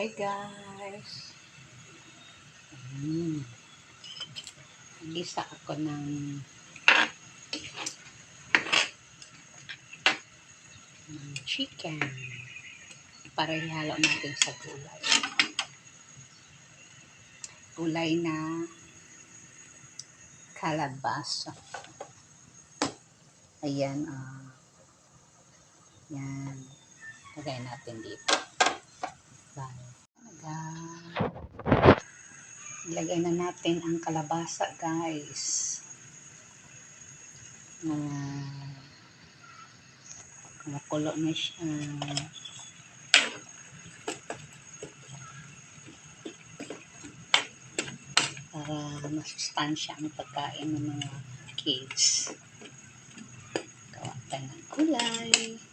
Hi guys! Nag-isa ako ng chicken para ihalo natin sa gulay. Gulay na kalabasa. Ayan, yan. Lagay natin dito. Ilagay na natin ang kalabasa, guys. Kumukulo na siya. Para masustansya ang pagkain ng mga kids. Gawa tayo ng gulay.